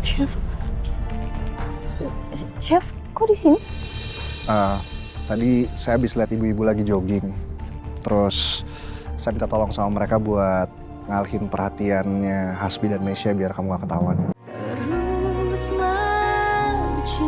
Chef, Chef, kok di sini? Tadi saya habis lihat ibu-ibu lagi jogging. Terus saya minta tolong sama mereka buat ngalihin perhatiannya Hasbi dan Mesya biar kamu gak ketahuan. Terus mencintamu.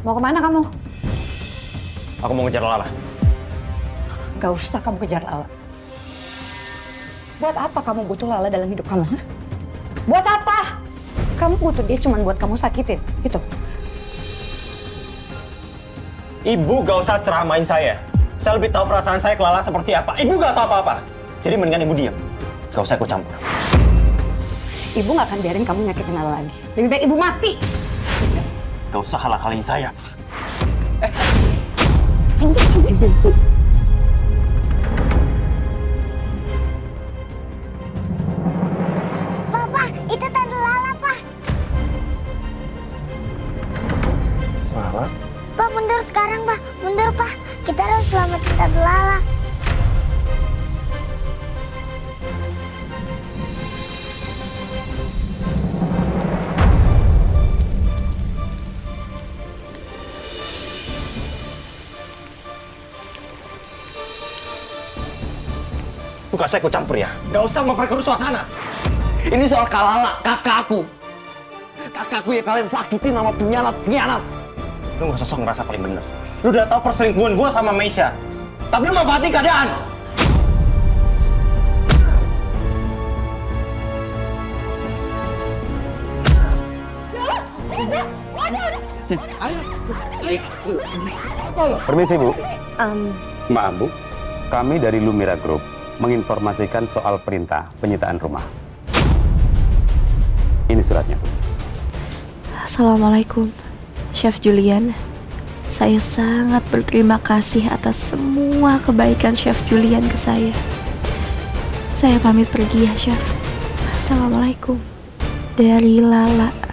Mau kemana kamu? Aku mau ngejar Lala. Gak usah kamu kejar Lala. Buat apa kamu butuh Lala dalam hidup kamu? Hah? Buat apa? Kamu butuh dia cuma buat kamu sakitin, gitu. Ibu gak usah ceramain saya. Saya lebih tahu perasaan saya ke Lala seperti apa. Ibu gak tahu apa-apa. Jadi mendingan ibu diam. Gak usah ikut campur. Ibu gak akan biarin kamu nyakitin Lala lagi. Lebih baik ibu mati. Gak usah halang-halangin saya. Papa, itu Tante Lala, Pak. Lala? Pak, mundur sekarang, Pak. Mundur, Pak. Kita harus selamatin Tante Lala. Gak usah ikut campur ya. Gak usah memperkeruh suasana. Ini soal Kalala, kakakku. Kakakku yang kalian sakitin sama pengkhianat. Lu gak sosok ngerasa paling bener. Lu udah tahu perselingkuhan gue sama Mesya. Tapi lu manfaatin keadaan. Permisi Bu. Maaf Bu, kami dari Lumira Group menginformasikan soal perintah penyitaan rumah. Ini suratnya. Assalamualaikum, Chef Julian. Saya sangat berterima kasih atas semua kebaikan Chef Julian ke saya. Saya pamit pergi ya, Chef. Assalamualaikum. Dari Lala.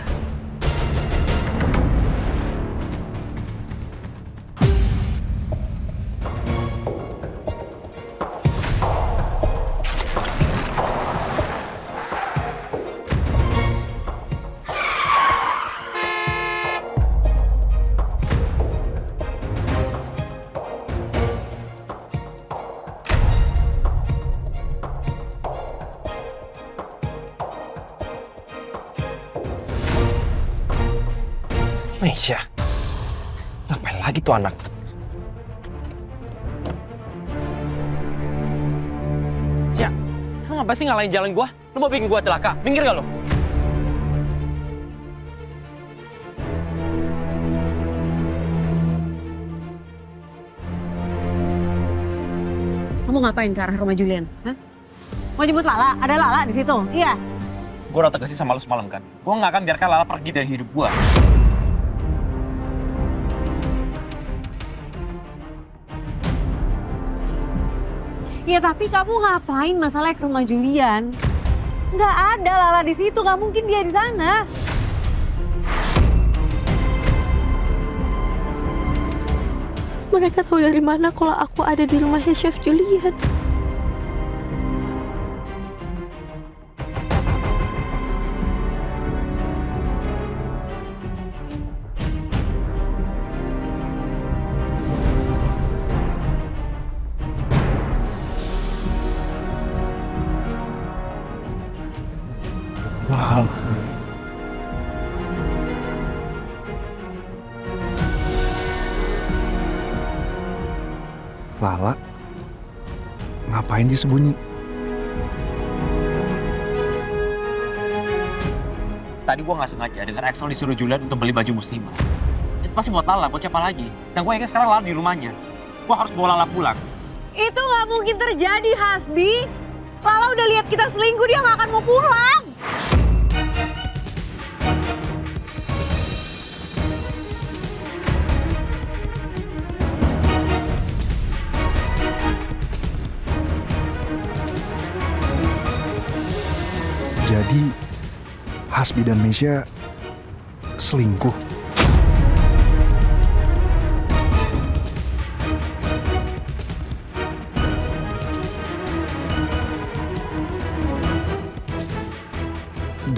Mesya? Ngapain lagi tuh anak? Mesya, lu ngapain sih ngalahin jalan gua? Lu mau bikin gua celaka? Minggir gak lu? Kamu ngapain ke arah rumah Julian? Hah? Mau jemput Lala? Ada Lala di situ? Iya. Gua udah tegasin sama lu semalam kan. Gua nggak akan biarkan Lala pergi dari hidup gua. Ya tapi kamu ngapain masalah ke rumah Julian? Nggak ada Lala di situ, nggak mungkin dia di sana. Mereka tahu dari mana kalau aku ada di rumahnya Chef Julian? Lala. Lala? Ngapain dia sembunyi? Tadi gua nggak sengaja dengar Axel disuruh Julian untuk beli baju muslimah. Itu pasti buat Lala, buat siapa lagi? Dan gua yakin sekarang Lala di rumahnya. Gua harus bawa Lala pulang. Itu nggak mungkin terjadi, Hasbi. Lala udah lihat kita selingkuh, dia nggak akan mau pulang. Jadi Hasbi dan Mesya selingkuh.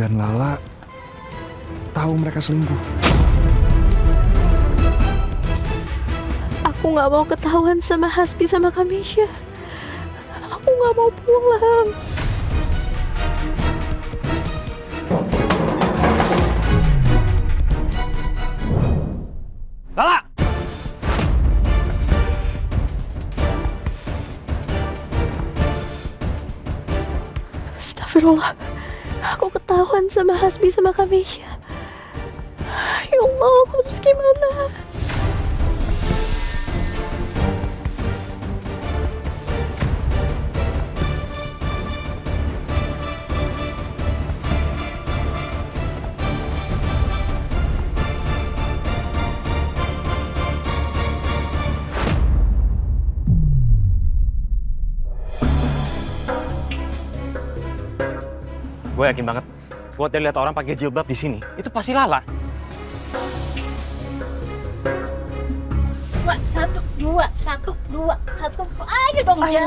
dan Lala tahu mereka selingkuh. Aku nggak mau ketahuan sama Hasbi sama Kamisha. Aku nggak mau pulang. Lala! Astagfirullah. Aku ketahuan sama Hasbi sama Kamisha. Ya Allah, aku harus gimana? Gue yakin banget, gue tadi lihat orang pakai jilbab di sini. Itu pasti Lala. Dua, satu. Ayo dong ya.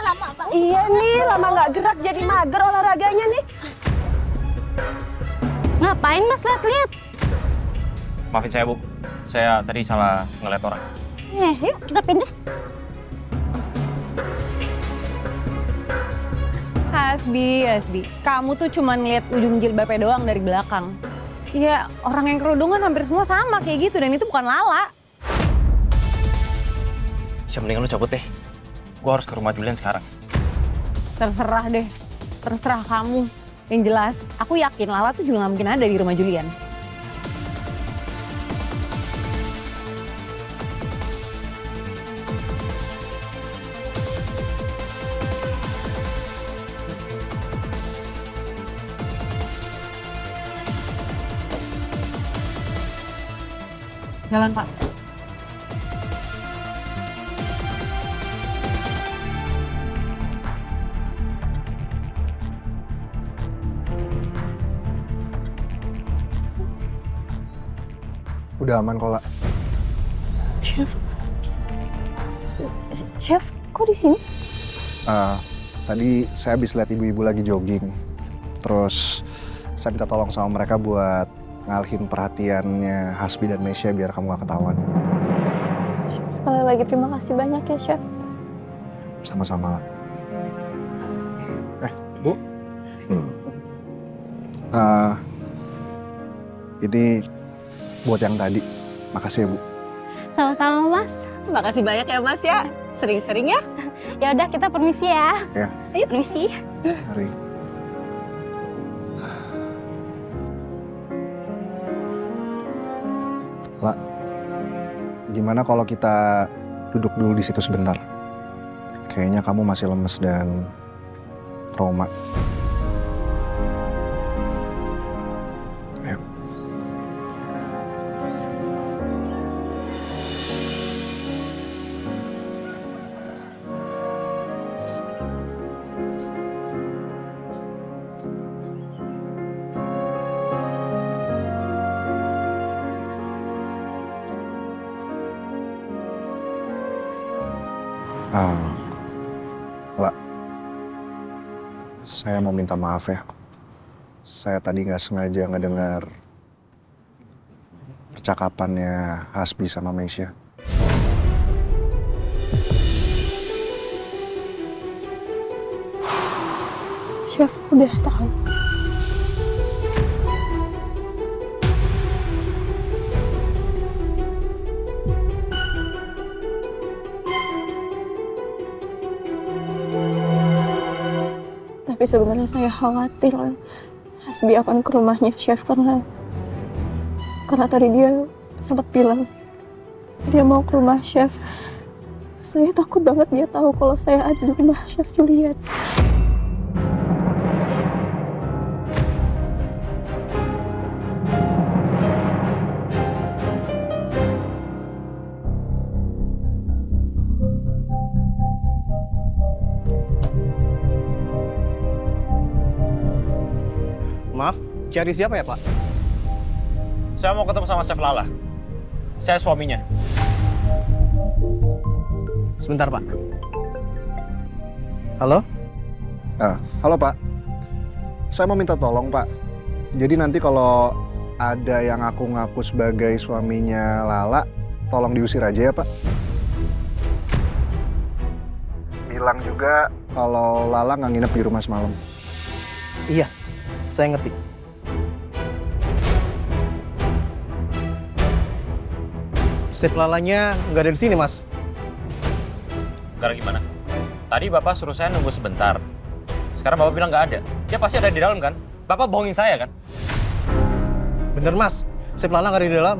Lama banget. Iya nih, lama nggak gerak jadi mager olahraganya nih. Ngapain Mas lihat-lihat? Maafin saya, Bu. Saya tadi salah ngeliat orang. Yuk kita pindah. Hasbi, kamu tuh cuma ngeliat ujung jilbabnya doang dari belakang. Ya, orang yang kerudungan hampir semua sama kayak gitu dan itu bukan Lala. Siapa mendingan lu cabut deh. Gue harus ke rumah Julian sekarang. Terserah deh, terserah kamu. Yang jelas, aku yakin Lala tuh juga nggak mungkin ada di rumah Julian. Jalan, Pak. Udah aman kok, La. Chef, kok di sini? Tadi saya habis lihat ibu-ibu lagi jogging. Terus saya minta tolong sama mereka buat ngalihin perhatiannya Hasbi dan Mesya biar kamu gak ketahuan. Sekali lagi terima kasih banyak ya, Chef. Sama-sama, lah. Bu. Ini buat yang tadi. Makasih ya, Bu. Sama-sama, Mas. Makasih banyak ya, Mas ya. Sering-sering ya. Ya udah kita permisi ya. Ya. Ayo permisi. Mari. La, gimana kalau kita duduk dulu di situ sebentar? Kayaknya kamu masih lemes dan trauma. Ayo. La, saya mau minta maaf ya. Saya tadi nggak sengaja ngedengar percakapannya Hasbi sama Mesya. Chef udah tahu. Tapi sebenarnya saya khawatir Hasbi akan ke rumahnya Chef karena tadi dia sempat bilang dia mau ke rumah Chef. Saya takut banget dia tahu kalau saya ada di rumah Chef Julian. Maaf, cari siapa ya, Pak? Saya mau ketemu sama Chef Lala. Saya suaminya. Sebentar, Pak. Halo? Halo Pak, saya mau minta tolong Pak. Jadi nanti kalau ada yang ngaku-ngaku sebagai suaminya Lala, tolong diusir aja ya Pak. Bilang juga kalau Lala nggak nginep di rumah semalam. Iya, saya ngerti. Sip Lalanya nggak ada di sini, Mas. Sekarang gimana? Tadi Bapak suruh saya nunggu sebentar. Sekarang Bapak bilang nggak ada. Dia pasti ada di dalam kan? Bapak bohongin saya kan? Bener, Mas. Sip Lala nggak ada di dalam.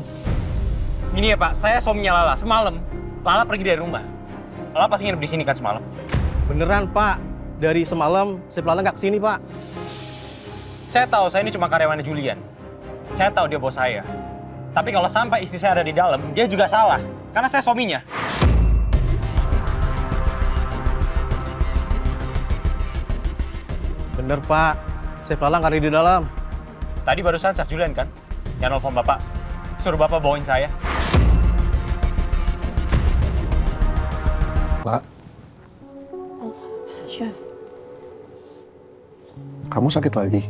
Gini ya Pak, saya suaminya Lala. Semalam, Lala pergi dari rumah. Lala pasti nginep di sini kan semalam? Beneran, Pak. Dari semalam, Sip Lala nggak kesini, Pak. Saya tahu saya ini cuma karyawannya Julian. Saya tahu dia bos saya. Tapi kalau sampai istri saya ada di dalam, dia juga salah. Karena saya suaminya. Bener, Pak. Sip Lala nggak ada di dalam. Tadi barusan Chef Julian kan? Yang nelfon Bapak. Suruh Bapak bawain saya. Pak, Chef. kamu sakit lagi?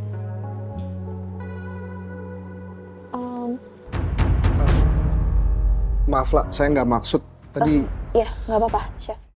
Maaf lah, saya nggak maksud. Tadi Iya, nggak apa-apa, Chef.